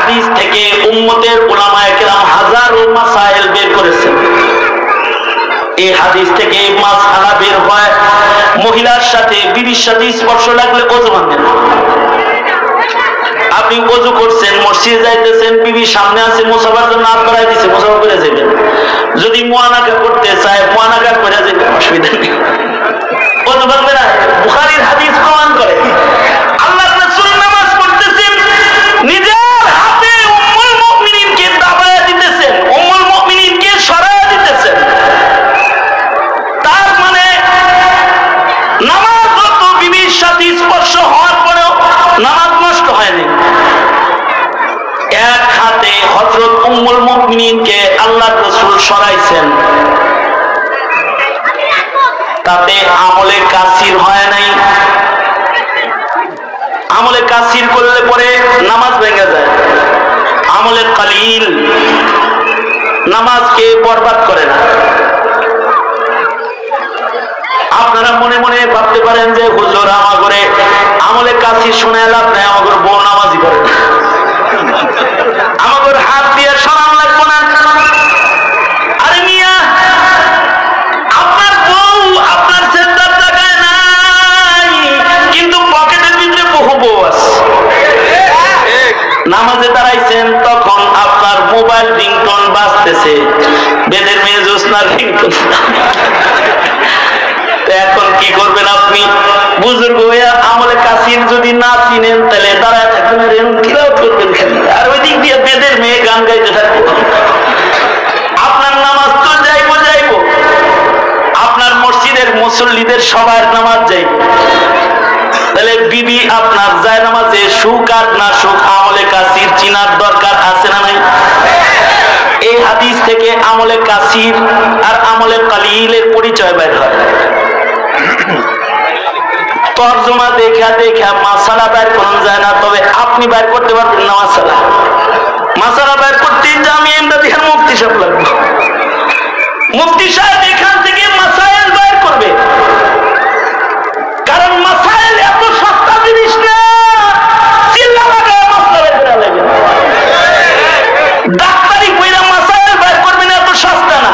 হাদিস থেকে উম্মতের উলামায়ে কেরাম হাজারো মাসাইল বের করেছেন। এই হাদিস থেকে মাসআলা বের হয়, মহিলার সাথে বিবির সাথে স্পর্শ লাগলে ওযু ভাঙে না। আপনি ওযু করছেন, মসজিদে যাইতেছেন, বিবি সামনে আছে, মুসাফার জন্য হাত বাড়াই দিচ্ছে, মুসাফা করে যাবেন। যদি মুআনাকা করতে চায় মুআনাকা করে যাবেন, অসুবিধা নেই, ওযু ভাঙবে না। বুখারীর হাদিস প্রমাণ করে আল্লাহর রাসূল নামাজ পড়তেছেন, নিজের হাতে উম্মুল মুমিনিনকে দাবায়া দিতেছেন, উম্মুল মুমিনিনকে সরায়া দিতেছেন। তার মানে নামাজরত বিবির সাথে স্পর্শ হওয়ার পরেও নামাজ নষ্ট হয়নি। এক হাতে হযরত উম্মুল মুমিনিনকে আল্লাহর রাসূল সরাইছেন, তাতে আমলে কাসির হয় নাই। আমলে কাসির করলে পরে নামাজ ভেঙে যায়। আমলে কালিল নামাজকে বরবাদ করে না। আপনারা মনে মনে ভাবতে পারেন যে হুজুর আমাগরে আমলে কাসির শুনে লাভ নাই, আমাগর বউ নামাজি করে না, আমাগর হাত দিয়ে সরান লাগবো না। আরে মিয়া, আপনার বউ আপনার সেন্টার জায়গায় নাই, কিন্তু পকেটের ভিতরে বহু বউ আছে। নামাজে দাঁড়াইছেন, তখন আপনার মোবাইল রিংটোন বাজতেছে, বেদের মেয়ে জোসনার রিংটোন। এখন কি করবেন আপনি? বুজুর্গ হইয়া আমলে কাসির যদি না চিনেন, তাহলে দাঁড়ায় থাকবেন, কিরাও করবেন খালি, আর ওই দিক দিয়ে বেদের মেয়ে গান গাইতে থাকবো। আপনার নামাজ তো যাইবো যাইবো, আপনার মসজিদের মুসল্লিদের সবার নামাজ যাইব। তাহলে বিবি আপনার যায় নামাজে সুখ আর না সুখ, আমলে কাসির চিনার দরকার আছে না নাই? এই হাদিস থেকে আমলে কাসির আর আমলে কালিলের পরিচয় বের হয়। তরজমা দেখা দেখা মাসালা বের করা যায় না, তবে আপনি বের করতে পারবেন না মাসালা। মাসালা বের করতে আমি এমদাদিহার মুফতি সাহেব লাগবে, মুফতি সাহেব এখান থেকে মাসাইল বের করবে। কারণ মাসাইল এত সস্তা জিনিস না, চিল্লা লাগায় মাসলা বের করা লাগবে। ডাক্তারি কইরা মাসাইল বের করবেন এত সস্তা না,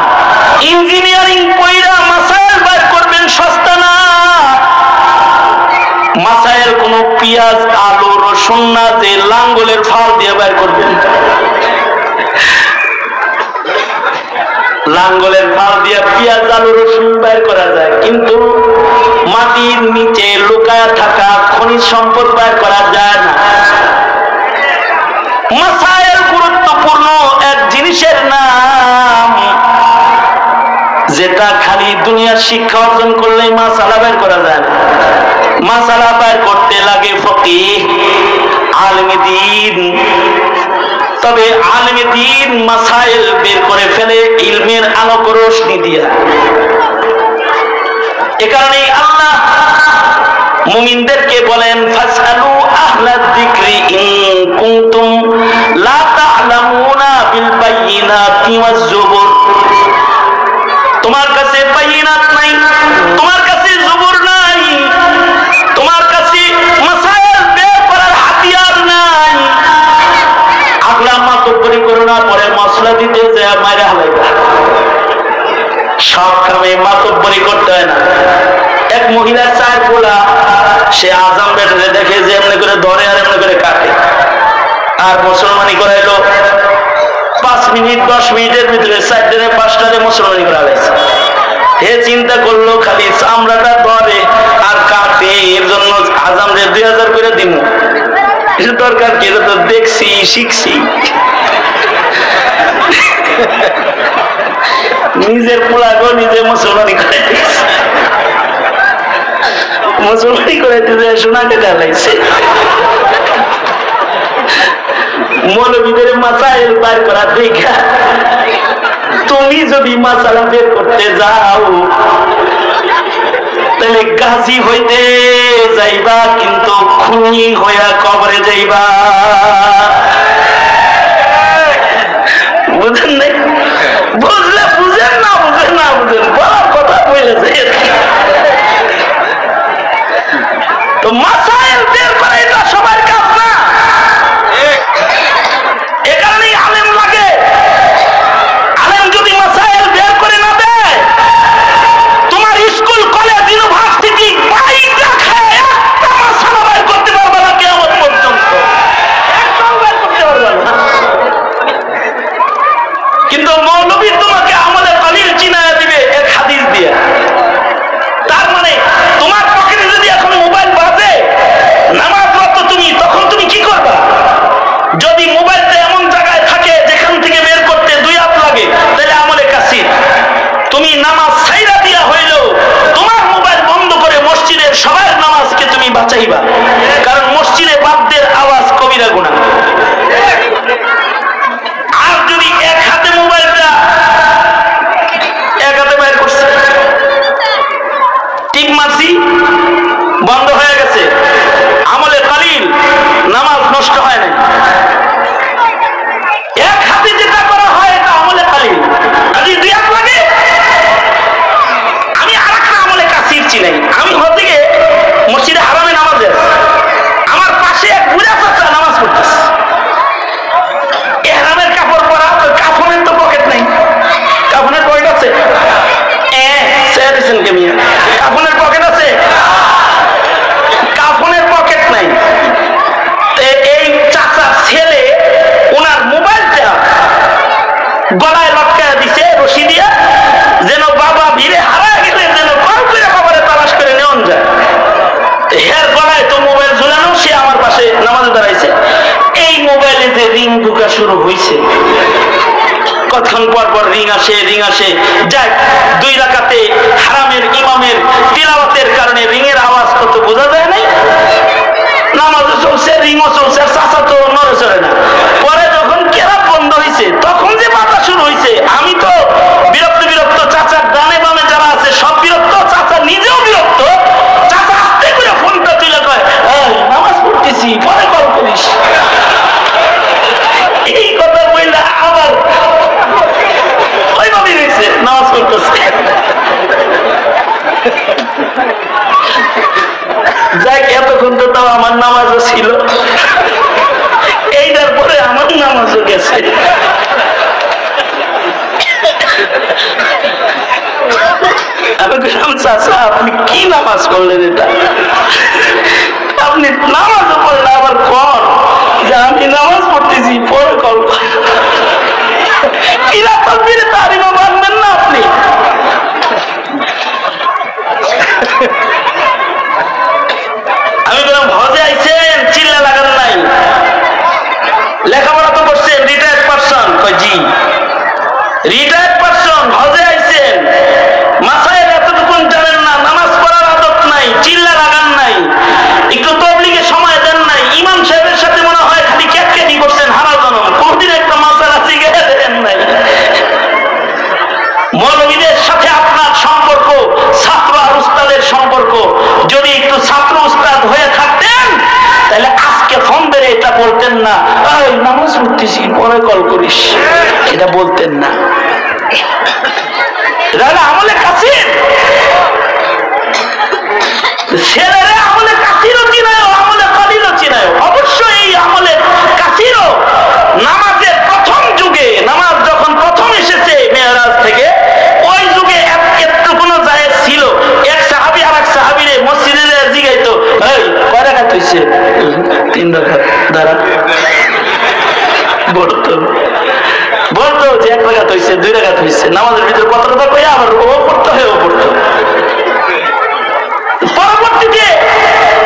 ইঞ্জিনিয়ারিং কইরা মাসাইল বের করবেন সস্তা না। মাসাইল কোন পেঁয়াজ আলু রসুন না যে লাঙ্গলের ফাল দিয়ে বের করবেন। লাঙ্গলের ফাল দিয়ে পেঁয়াজ আলু রসুন বের করা যায়, কিন্তু মাটির নিচে লুকায়া থাকা খনিজ সম্পদ বের করা যায় না। মাসাইল গুরুত্বপূর্ণ এক জিনিসের নাম, যেটা খালি দুনিয়ার শিক্ষা অর্জন করলেই মাসালা বের করা যায় না। মাসালা বের করতে লাগে ফকিহ, আলেমে দ্বীন। তবে আলেমে দ্বীন মাসাইল বের করে ফেলে ইলমের আলোক রোশনি দিয়া। এ কারণেই আল্লাহ মুমিনদেরকে বলেন, ফাসআলু আহলাদ যিকরি ইন কুনতুম লা তা'লামুনা বিল বায়িনাতি ওয়াজ জুবুর। তোমার কাছে বায়িনাত নাই, তোমার কাছে জুবুর নাই, তোমার কাছে মাসাইল বের করার হাতিয়ার নাই, আগলা মাতব্বরি করো না, পরে মশলা দিতে যায় মাইরা হালাইবা। সব কামে মাতব্বরি করতে হয় না। এক মহিলা চার পোলা, সে আজাম বেটারে দেখে যে এমনি করে ধরে আর এমনি করে কাটে, আর মুসলমানি করাইলো 5 মিনিট 10 মিনিটের ভিতরে 4 দিনে 5টারে মুসলমানি করা হয়েছে। হে চিন্তা করলো খালি চামড়াটা ধরে আর কাটে, এর জন্য আজামরে 2000 করে দিব। এর দরকার কি? তো দেখছি শিখছি। নিজের পোলাগো নিজে মুসলমানি করাইতে, মুসলমানি করাইতে যায় সোনাকে ঢালাইছে। মৌলবীদের মাসাইল বের করা দেখা তুমি যদি মাসালা বের করতে যাও, তাহলে গাজী হইতে যাইবা, কিন্তু খুনি হইয়া কবরে যাইবা। বুঝেন নাই? বুঝলে বুঝেন, না বুঝেন না বুঝেন, বলার কথা বলেছে। তো মাসাইল বের করে এটা সবার কাজ না। চাইবা, কারণ মসজিদে বাদ্যের আওয়াজ কবিরা গুনাহ। আর যদি এক হাতে মোবাইলটা এক হাতে বাইর করছে, টিপ মারছি বন্ধ হয়ে গেছে, আমলে কালিল, নামাজ নষ্ট হয় না। এক হাতে যেটা করা হয় এটা আমলে কালিল। যদি দুই হাত লাগে, আমি আর একটা আমলে কাসির চিনাই। আমি হতে গিয়ে মসজিদে হারামে নামাজে আমার পাশে এক বুড়া চাচা নামাজ পড়তেছে। এহরামের কাপড় পরা, কাফনের তো পকেট নাই। কাফনের পকেট আছে? কাফনের পকেট আছে? কাফনের পকেট নাই। এই চাচার ছেলে ওনার মোবাইলটা গলায় লটকায় দিছে রশি দিয়া, যেন বাবা ভিড়ে হারায় গেলে যেন কল করে বাবারে তালাশ করে নেওয়া যায়। হের গলায় তো মোবাইল ঝুলানো, সে আমার পাশে নামাজে দাঁড়াইছে। এই মোবাইলে যে রিং ঢুকা শুরু হয়েছে, কতক্ষণ পর পর রিং আসে যাক, 2 রাকাতে হারামের ইমামের তিলাওয়াতের কারণে রিংয়ের আওয়াজ কত বোঝা যায় নাই। নামাজও চলছে, রিংও চলছে, আর চাচা তো নড়ে চড়ে না। পরে যখন কেরাত বন্ধ হয়েছে, তখন যে বাতা শুরু হয়েছে, আমি তো বিরক্ত, চাচার ডানে বামে যারা আছে সব বিরক্ত, চাচা নিজেও বিরক্ত। চাচা আস্তে করে ফোনটা তুলে কয়, নামাজ পড়তেছি, পরে কল করিস। এই কথা বললে আবার ওইভাবেই রয়েছে, নামাজ পড়তেছে। যাক, এতক্ষণ তো তাও আমার নামাজও ছিল, এইটার পরে আমার নামাজও গেছে। আমি বললাম, চাচা আপনি কি নামাজ করলেন? এটা আপনি নামাজও পড়লে আবার কর যে আমি নামাজ পড়তেছি, পরে কল কিরা তকবীরে তাহরিমা মানবেন না আপনি? আমি বললাম, হজে আইছেন, চিল্লা লাগান নাই, লেখাপড়া তো করছেন, রিটায়ার্ড পারসন? কয় জি। রিটায়ার্ড পারসন, হজে আইছেন, মাসায়ের এতটুকু জানেন না, নামাজ পড়ার আদত নাই, চিল্লা লাগান নাই, একটু তবলিগে সময় দেন নাই, ইমাম সাহেবের সাথে মনে হয় খালি ক্যাটকেটি করছেন হারা জনম, কোনদিন একটা মাসালা শিখে দেন নাই। মৌলবীদের সাথে আপনার সম্পর্ক ছাত্র আর উস্তাদের সম্পর্ক, যদি একটু ছাত্র উস্তাদ হয়ে থাকতেন তাহলে আজকে ফোন বেড়ে এটা বলতেন না, নামাজ পড়তেছি, পরে কল করিস, এটা বলতেন না। আমলে কাসির ছেলেরা আমলে কাসিরও চিনায়, আমলে কালিলও চিনায়। অবশ্যই এই আমলে কাসিরও নামাজের প্রথম যুগে, নামাজ যখন প্রথম এসেছে মেরাজ থেকে, ওই যুগে একটু কোনো জায়েজ ছিল। এক সাহাবী আর এক সাহাবীরে মসজিদে জিগাইতো, এই কয় রাকাত হইছে? 3 রাকাত। দাঁড়া, বলতো যে 1 রাকাত হইছে, 2 রাকাত হইছে। নামাজের ভিতরে কত কথা কইয়া আবার ও পড়তে হয়, ও পড়তো। পরবর্তীতে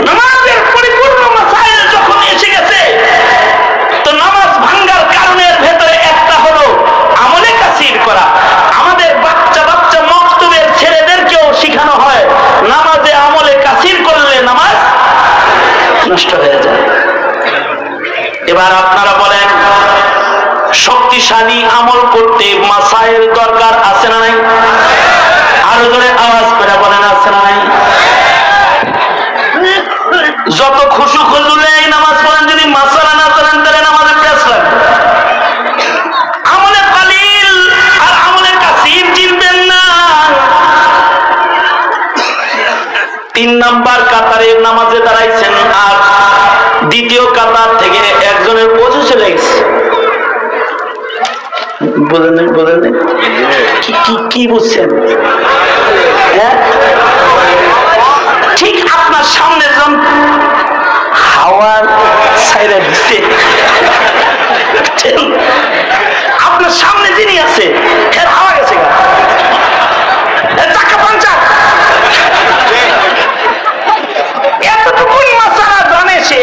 নামাজের পরিপূর্ণ মাসাইল যখন এসে গেছে, তো নামাজ ভাঙ্গার কারণের ভেতরে একটা হলো আমলে কাসির করা। আমাদের বাচ্চা মক্তবের ছেলেদেরকেও শিখানো হয়, নামাজে আমলে কাসির করলে নামাজ নষ্ট হয়ে যায়। এবার আপনারা বলেন, শক্তিশালী আমল করতে মাসাইল দরকার আছে না নাই? আরো জোরে আওয়াজ করে বলেন, আছে না নাই? যত খুশু খুজুলে নামাজ পড়েন, যদি মাসালা না করেন তাহলে নামাজে প্যাঁচ লাগবে। আমলে কালিল আর আমলে কাসির চিনবেন না। 3 নাম্বার কাতারে নামাজে দাঁড়াইছেন, আর 2য় কাতার থেকে একজনের ওযু চলে গেছে। বোঝেন কি বুঝছেন? ঠিক আপনার সামনে জন হাওয়ার ছাইরা দিচ্ছে, আপনার সামনে যিনি আছে এর হাওয়া গেছে, চাকা পাঞ্চার। এতটুকু মাসালা জানে সে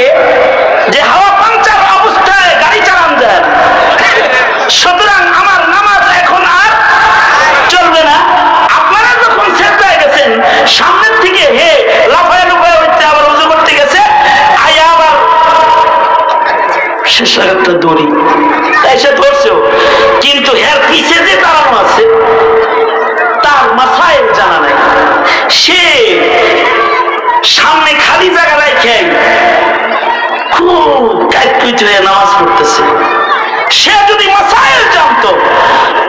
যে হাওয়া পাঞ্চার অবস্থায় গাড়ি চালান যায়। সুতরাং আমার নামাজ এখন আর চলবে না। আপনারা যখন সেজদায় গেছেন, সামনের থেকে হে লাফায় লুফায় উঠতে আবার উযু করতে গেছে, 50 টাকারটা দড়ি, তাই সে ধরছেও, কিন্তু এর পিছে যে দাঁড়ানো আছে তার মাসাইল জানা নাই। সে সামনে খালি জায়গা রেখে খুব কাইট হয়ে নামাজ পড়তেছে। সে যদি মাসাইল জানতো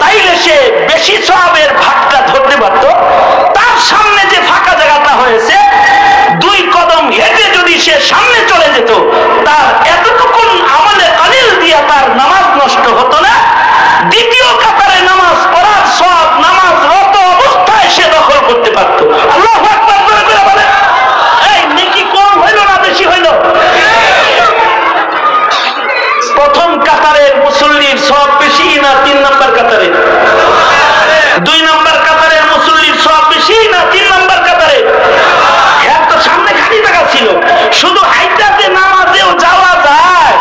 তাইলে সে বেশি সওয়াবের ভাগটা ধরতে পারত। তার সামনে যে ফাঁকা জায়গাটা হয়েছে 2 কদম হেঁটে যদি সে সামনে চলে যেত, তার এতটুকুন আমলে কালিল দিয়া তার নামাজ নষ্ট হতো না। দ্বিতীয় কাতারে নামাজ পড়ার সওয়াব নামাজরত অবস্থায় সে দখল করতে পারত। আল্লাহু আকবার করে বলে, এই নেকি কম হইল না বেশি হইল? প্রথম কাতারের মুসল্লির সওয়াব বেশি না 3 নম্বর কাতারে? 2 নম্বর কাতারের মুসল্লির সওয়াব বেশি না 3 নম্বর কাতারে? হ্যাঁ, তো সামনে খালি জায়গা ছিল, শুধু হাইটাতে নামাজেও যাওয়া যায়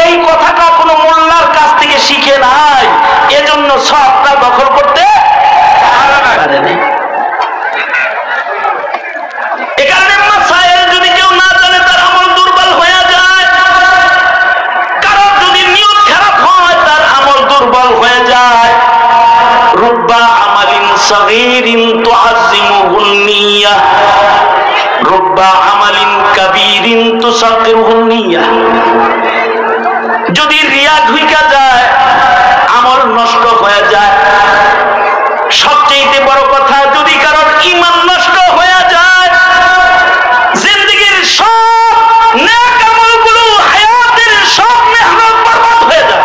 এই কথাটা কোনো মোল্লার কাছ থেকে শিখে নাই, এজন্য সওয়াবটা দখল করতে পারেনি। এখানে মাসাইল যদি কেউ না জানে তার আমল দুর্বল হয়ে যায়। কারণ যদি নিয়ত খারাপ হয় তার আমল দুর্বল হয়ে যায়। রুব্বা আমালিন সাগীরিন তুআযিমুহুন নিয়াহ, রুব্বা আমালিন কাবীরিন তুসাগিরুহুন নিয়াহ। যদি রিয়া ঢুইকা যায় আমল নষ্ট হয়ে যায়। সবচেয়ে বড় কথা, যদি কারোর ঈমান নষ্ট হয়ে যায়, জিন্দেগীর সব নেক আমলগুলো, হায়াতের সব মেহনত বরবাদ হয়ে যায়।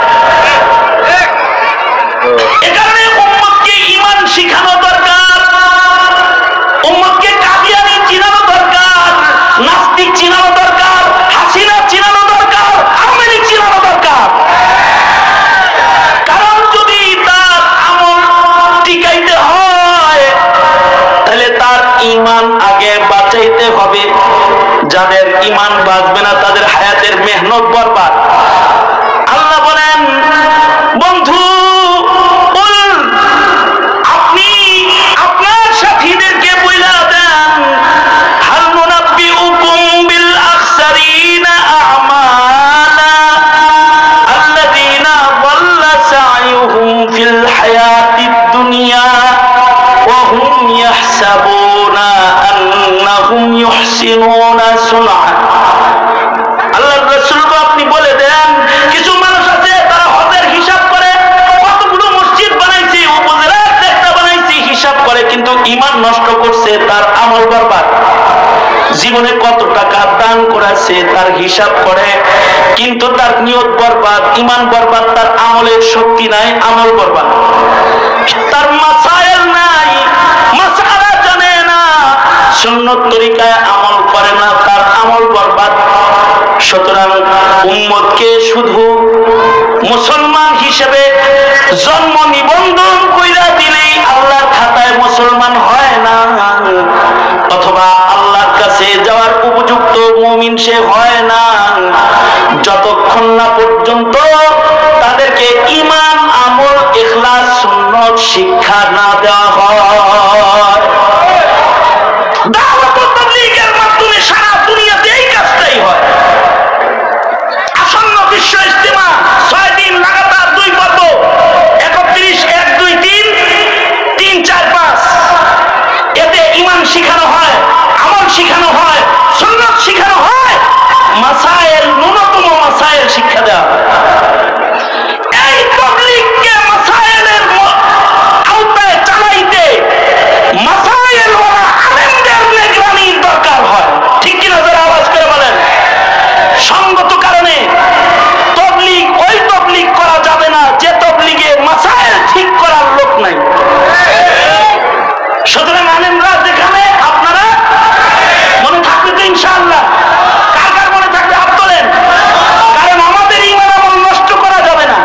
এ কারণে উম্মতকে ঈমান শিখানো দরকার, উম্মতকে কাদিয়ানি চিনানো দরকার, নাস্তিক চিনানো দরকার, হাসিনা চিনানো দরকার, আওয়ামী লীগ চিনানো দরকার। কারণ যদি তার আমল টিকাইতে হয় তাহলে তার ঈমান আগে বাঁচাইতে হবে। যাদের ঈমান বাঁচবে না তাদের হায়াতের মেহনত বরবাদ। আল্লাহ বলেন, বন্ধু আপনি আপনার সাথীদেরকে বইলা দেন, হাল নুনাব্বিউকুম বিল আখসারিনা আমালা আল্লাযীনা দাল্লা সা'য়ুহুম ফিল হায়াতিদ দুনিয়া ওয়া হুম ইয়াহসাবুনা আন্নাহুম ইউহসিনুনা সুনআ। আল্লাহর রাসূলকে আপনি বলে দেন, কিছু মানুষ আছে তারা হজের হিসাব করে, কতগুলো মসজিদ বানাইছে, উপজেলার একটা বানাইছে, হিসাব করে, কিন্তু ঈমান নষ্ট করছে, তার আমল বরবাদ। জীবনে কত টাকা দান করেছে তার হিসাব করে, কিন্তু তার নিয়ত বরবাদ, ঈমান বরবাদ, তার আমলের শক্তি নাই, আমল বরবাদ। তার মাসাইল নাই, মাসআলা জানে না, সুন্নত তরিকায় আমল করে না, তার আমল বরবাদ। সুতরাং উম্মতকে শুধু মুসলমান হিসেবে জন্ম নিবন্ধন কইরা দিলেই আল্লাহর খাতায় মুসলমান হয় না, অথবা আল্লাহর কাছে যাওয়ার উপযুক্ত মুমিন সে হয় না, যতক্ষণ না পর্যন্ত তাদেরকে ঈমান, আমল, ইখলাস, সুন্নাত শিক্ষা না দেওয়া হয়। দাওয়াত ও তাবলীগের মাধ্যমে সারা দুনিয়াতে এই কাজটাই হয়। আসন্ন বিশ্ব ইজতিমা 6 দিন লাগাতার 2 পর্ব, 31, 1, 2, 3, 3, 4, 5, এতে ঈমান শিখানো হয়, আমল শিখানো হয়, সুন্নাত শিখানো হয়, মাসাইল, ন্যূনতম মাসাইল শিক্ষা দেওয়া হয়। এই তাবলীগকে মাসাইলের আওতায় চালাইতে মাসাইল ওয়ালা আলেমদের নিগরানির দরকার হয়। ঠিক কিনা? যারা আওয়াজ করে বলেন। সঙ্গত কারণে তাবলীগ ওই তাবলীগ করা যাবে না যে তাবলীগে মাসাইল ঠিক করার লোক নাই। সুতরাং আলেমরা যেখানে, আপনারা মনে থাকবে তো ইনশাআল্লাহ? কার কার মনে থাকবে হাত তোলেন। কারণ আমাদের ঈমান আমল নষ্ট করা যাবে না,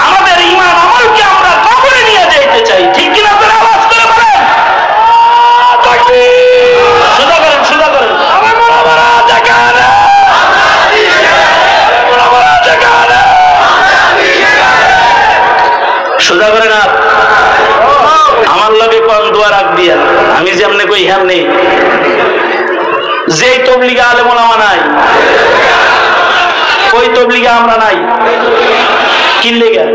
আমাদের ঈমান আমলকে আমরা কবরে নিয়ে যেতে চাই। ঠিক কিনা? তারা আওয়াজ করে বলেন। সোজা করেন, সোজা করেন। সোজা করে না, আমার লগে কম দোয়া রাখ দিয়া, আমি যেমনে কই হেমনে। যেই তবলিগে আলেম ওলামা নাই, ওই তবলিগে আমরা নাই। কি লেগে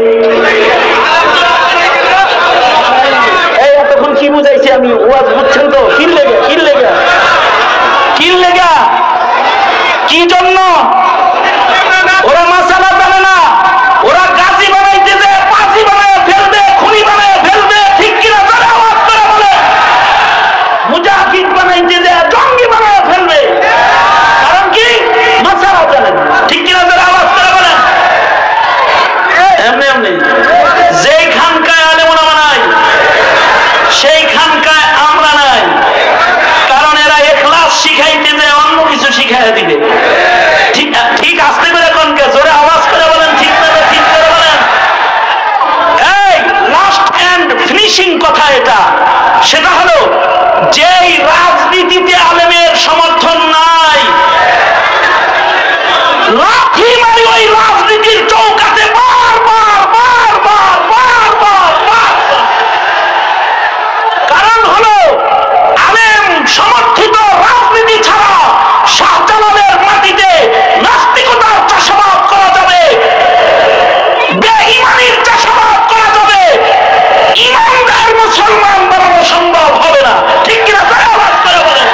এই এতক্ষণ কি বুঝাইছি আমি? ওয়াজ বুঝছেন তো? কি লেগে কি লেগে কি লেগে কি জন্য? ওরা মাসালা জানে না, ওরা গাজী বানাইতে যে পাজি বানায় ফেলবে, খুনি বানায় ফেলবে, ঠিক কিনা তারা আওয়াজ করে বলে? মুজাহিদ বানাইতে যে জঙ্গি বানায় ফেলবে, কারণ কি? মাসালা জানে না, ঠিক কিনা তারা আওয়াজ করে বলে? এমনি এমনি যেই খানকায় আলেম ওলামা নাই সেই খানকায় আমরা নাই, কারণ এরা ইখলাস শিখাইতে যে অন্য কিছু শিখাইয়া দিবে। ঠিক ঠিক আসতে করে কোনকে জোরে আওয়াজ করে বলেন, ঠিক করে ঠিক করে বলেন। এই লাস্ট এন্ড ফিনিশিং কথা এটা, সেটা হলো যেই রাজনীতিতে আলেমের সমর্থন নাই, লাঠি মারি ওই রাজনীতির চৌকাতে বারবার বারবার বারবার বারবার। কারণ হলো আলেম সমর্থিত রাজনীতি ছাড়া শাহজালালের মাটিতে নাস্তিকতার চাষাবাদ করা যাবে, বেঈমানির চাষাবাদ করা যাবে, ইমানদার মুসলমান বানানো সম্ভব হবে না, ঠিক কিনা তারা আওয়াজ করে বলে?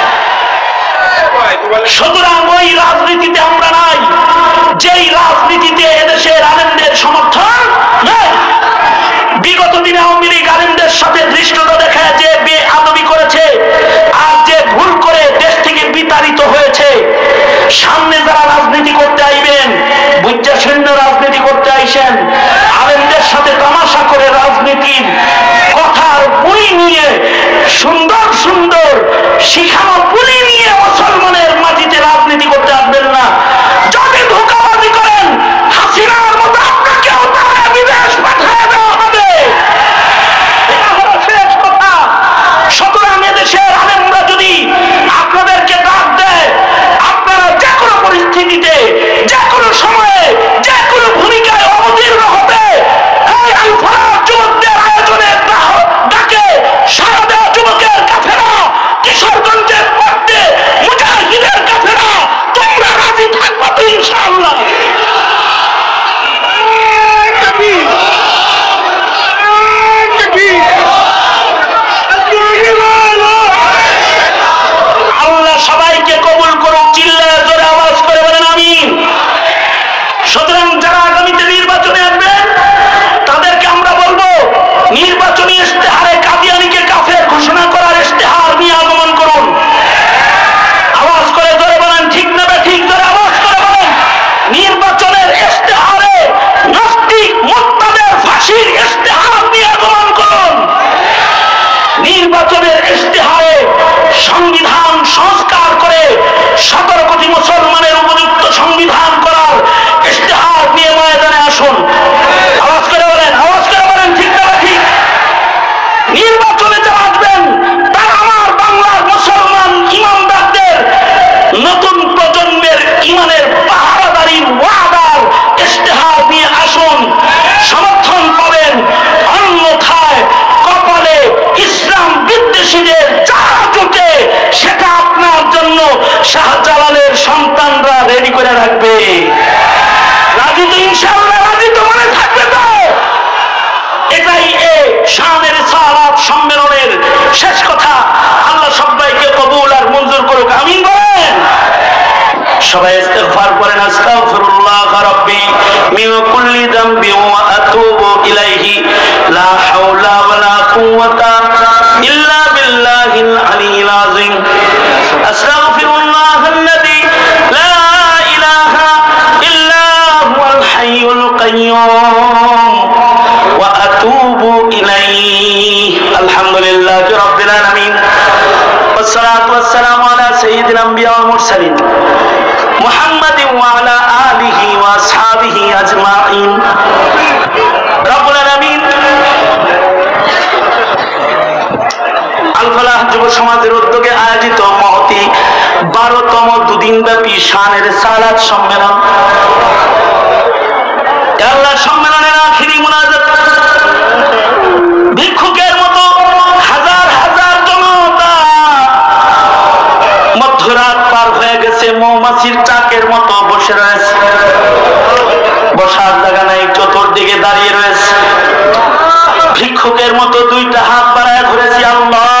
সুতরাং ওই রাজনীতিতে আমরা নাই, যেই রাজনীতিতে এদেশের আলেমদের সমর্থন নাই। বিগত দিনে আওয়ামী লীগ আলেমদের সাথে ধৃষ্টতা দেখায় যে বেআদবি করেছে আর যে ভুল করে দেশ থেকে বিতাড়িত হয়েছে, সামনে যারা রাজনীতি করতে আইবেন, বুঝা শূন্য রাজনীতি করতে আইসেন, আলেমদের সাথে তামাশা করে রাজনীতির কথার বই নিয়ে সুন্দর সুন্দর শিখানো বই নিয়ে মুসলমানের মাটিতে রাজনীতি করতে আসবেন না। যদি ধোঁকাবাজি করেন, হাসিনার মতো আপনাকেও তারা বিদেশ পাঠিয়ে দেওয়া হবে। এটা হলো শেষ কথা। সুতরাং এদেশের আলেমরা যদি আপনাদেরকে ডাক দেয়, আপনারা যে কোনো পরিস্থিতিতে, যে কোনো সময়ে, যে কোনো ভূমিকায় অবতীর্ণ হবে। এই আলফার যুবকদের আয়োজনের ডাকে সারা দেওয়া যুবকের কাফেরা, কিশোরগঞ্জের মধ্যে মুজাহিদের কাফেরা, তোমরা রাজি থাকবো তো ইনশাআল্লাহ? আল্লাহ সবাইকে কবুল করুক, চিল্লায় জোরে আওয়াজ করে বলেন আমিন। সুতরাং যারা আগামীতে নির্বাচনে আসবেন তাদেরকে আমরা বলবো, নির্বাচনী ইশতেহারে কাদিয়ানীকে কাফের ঘোষণা করার ইশতেহার নিয়ে আগমন করুন। আওয়াজ করে জোরে বলেন, ঠিক নেবে ঠিক, জোরে আওয়াজ করে বলেন। নির্বাচনের ইশতেহারে নাস্তিক মুরতাদের ফাঁসির ইশতেহার নিয়ে আগমন করুন। নির্বাচনের ইশতেহারে সংবিধান সংস্কার করে 17 কোটি মুসলমানের উপযুক্ত সংবিধান করার ইশতেহার নিয়ে ময়দানে আসুন। আওয়াজ করে বলেন, আওয়াজ করে বলেন, ঠিক না ঠিক? নির্বাচনে যারা আসবেন তারা আমার বাংলার মুসলমান ইমানদারদের, নতুন প্রজন্মের ইমানের পাহারাদারি ওয়াদার ইশতেহার নিয়ে আসুন, সমর্থন পাবেন। অন্যথায় কপালে ইসলাম বিদ্বেষীদের যারা জুটে, সেটা আপনার জন্য শাহজালালের সন্তানরা রেডি করে রাখবে। রাজি তো ইনশাআল্লাহ? রাজি তো মনে থাকবে তো? এটাই এই শানের সালাত সম্মেলনের শেষ কথা। আল্লাহ সবাইকে কবুল আর মঞ্জুর করুক, আমিন বলেন। সবাই ইস্তিগফার করেন, আস্তাগফিরুল্লাহ রাব্বি মিন কুল্লি যামবি ওয়া আতুবু ইলাইহি, লা হাওলা ওয়ালা কুওয়াতা ইল্লা বিল্লাহিল আলিয়্যিল আযীম। আস্তাগফিরুল্লাহাল্লাযী লা ইলাহা ইল্লা হুয়াল হাইয়ুল কাইয়্যুম ওয়া আতুবু ইলাইহি। আলহামদুলিল্লাহি রাব্বিল আলামিন, والصلاة والسلام على سيد الأنبياء والمرسلين محمد وعلى آله وأصحابه أجمعين رب العالمين। আল ফালাহ যুব সমাজের উদ্যোগে আয়োজিত মহতি 12তম দুদিনব্যাপী শানের সালাত সম্মেলন, আল্লাহ সম্মেলনের আখিরি মুনাজাত, ভিক্ষুকের মতো হাজার হাজার জনতা মধ্যরাত পার হয়ে হয়ে গেছে, মৌমাছির চাকের মতো বসে রয়েছে, বসার জায়গা নাই, চতুর্দিকে দাঁড়িয়ে রয়েছে। ভিক্ষুকের মতো দুইটা হাত বাড়ায় ধরেছি, আল্লাহ